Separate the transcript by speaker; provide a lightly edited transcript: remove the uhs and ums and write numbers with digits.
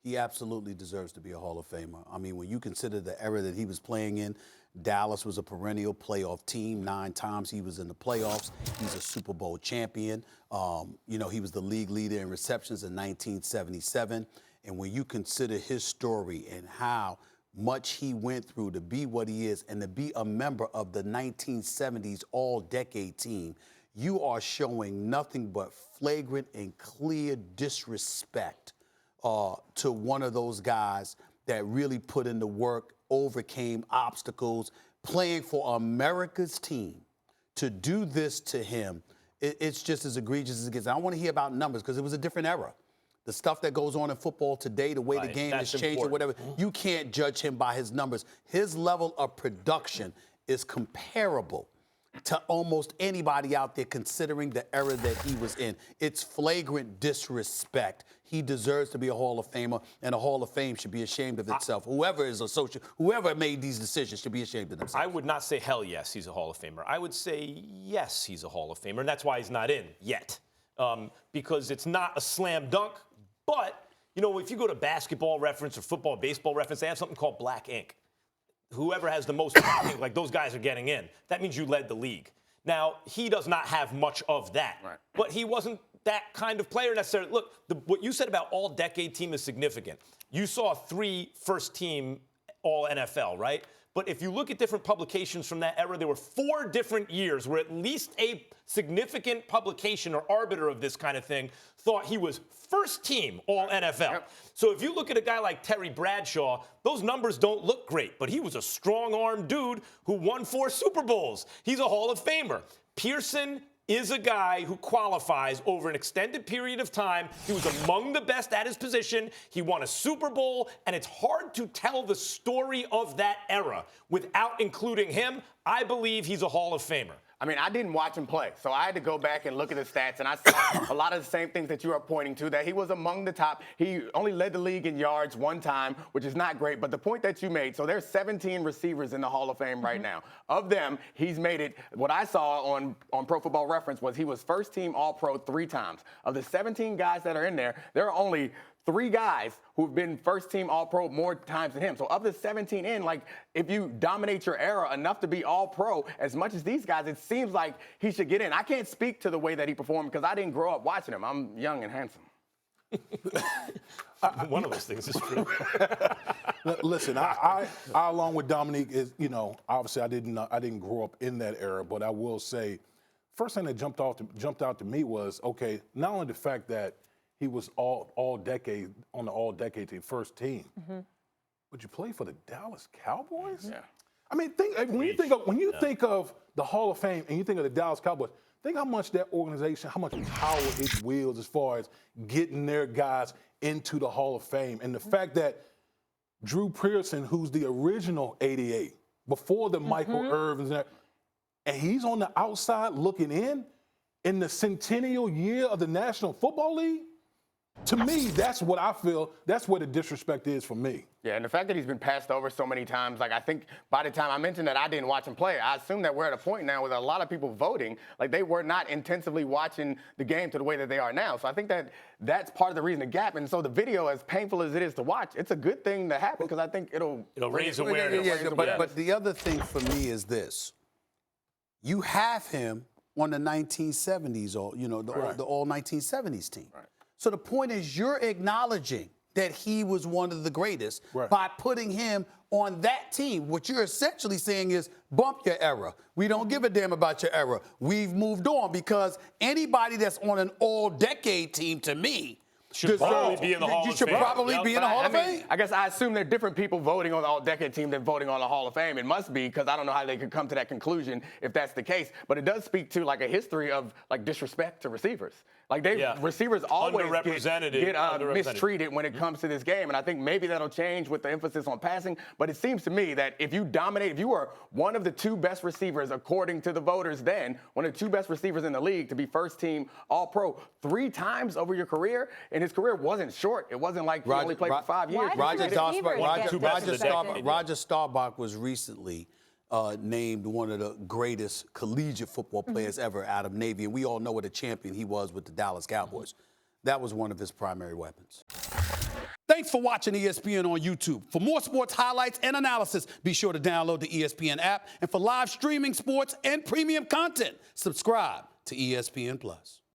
Speaker 1: He absolutely deserves to be a Hall of Famer. I mean, when you consider the era that he was playing in, Dallas was a perennial playoff team. 9 times he was in the playoffs. He's a Super Bowl champion. He was the league leader in receptions in 1977. And when you consider his story and how much he went through to be what he is and to be a member of the 1970s all-decade team, you are showing nothing but flagrant and clear disrespect to one of those guys that really put in the work, overcame obstacles, playing for America's team. To do this to him, it's just as egregious as it gets. I don't want to hear about numbers because it was a different era. The stuff that goes on in football today, the way the game has changed or whatever, you can't judge him by his numbers. His level of production is comparable to almost anybody out there considering the era that he was in. It's flagrant disrespect. He deserves to be a Hall of Famer, and a Hall of Fame should be ashamed of itself. Whoever made these decisions should be ashamed of themselves.
Speaker 2: I would not say hell yes, he's a Hall of Famer. I would say yes, he's a Hall of Famer, and that's why he's not in yet. Because it's not a slam dunk, but, if you go to Basketball Reference or Football, Baseball Reference, they have something called black ink. Whoever has the most like those guys are getting in. That means you led the league. Now, he does not have much of that, right, but he wasn't that kind of player necessarily. Look, what you said about all-decade team is significant. You saw 3 first-team all-NFL, right? But if you look at different publications from that era, there were 4 different years where at least a significant publication or arbiter of this kind of thing thought he was first team all NFL. Yep. So if you look at a guy like Terry Bradshaw, those numbers don't look great, but he was a strong-armed dude who won 4 Super Bowls. He's a Hall of Famer. Pearson is a guy who qualifies over an extended period of time. He was among the best at his position. He won a Super Bowl, and it's hard to tell the story of that era without including him. I believe he's a Hall of Famer.
Speaker 3: I mean, I didn't watch him play, so I had to go back and look at the stats, and I saw a lot of the same things that you are pointing to, that he was among the top. He only led the league in yards 1 time, which is not great, but the point that you made, so there's 17 receivers in the Hall of Fame right now. Of them, he's made it, what I saw on Pro Football Reference was he was first team All-Pro 3 times. Of the 17 guys that are in there, there are only 3 guys who've been first team All-Pro more times than him. So of the 17 if you dominate your era enough to be All-Pro, as much as these guys, it seems like he should get in. I can't speak to the way that he performed because I didn't grow up watching him. I'm young and handsome.
Speaker 2: One of those things is true.
Speaker 4: Listen, I along with Dominique is, obviously I didn't grow up in that era, but I will say, first thing that jumped out to me was, okay, not only the fact that he was all-decade on the all-decade team, first team. Would you play for the Dallas Cowboys? Yeah. I mean, when you think of the Hall of Fame and you think of the Dallas Cowboys, think how much that organization, how much power it wields as far as getting their guys into the Hall of Fame. And the fact that Drew Pearson, who's the original 88, before the Michael Irvins, and he's on the outside looking in the centennial year of the National Football League. To me, that's what I feel. That's where the disrespect is for me.
Speaker 3: Yeah, and the fact that he's been passed over so many times, I think by the time I mentioned that I didn't watch him play, I assume that we're at a point now with a lot of people voting, they were not intensively watching the game to the way that they are now. So I think that that's part of the reason the gap. And so the video, as painful as it is to watch, it's a good thing to happen because I think it'll
Speaker 2: raise awareness.
Speaker 1: But the other thing for me is this. You have him on the 1970s, the all 1970s team. Right. So the point is you're acknowledging that he was one of the greatest by putting him on that team. What you're essentially saying is bump your era. We don't give a damn about your era. We've moved on because anybody that's on an all-decade team, to me,
Speaker 2: should probably be in the Hall of Fame.
Speaker 1: You should probably be in the Hall of Fame.
Speaker 3: I guess I assume there are different people voting on the all-decade team than voting on the Hall of Fame. It must be because I don't know how they could come to that conclusion if that's the case. But it does speak to a history of disrespect to receivers. Receivers always get mistreated when it comes to this game. And I think maybe that'll change with the emphasis on passing. But it seems to me that if you dominate, if you were one of the 2 best receivers, according to the voters then, one of the 2 best receivers in the league to be first team All-Pro 3 times over your career, and his career wasn't short. It wasn't like he only played for 5 years.
Speaker 1: Roger Staubach was recently named one of the greatest collegiate football players ever out of Navy, and we all know what a champion he was with the Dallas Cowboys. That was one of his primary weapons. Thank Thanks for watching ESPN on YouTube. For more sports highlights and analysis, be sure to download the ESPN app. And for live streaming sports and premium content, subscribe to ESPN+.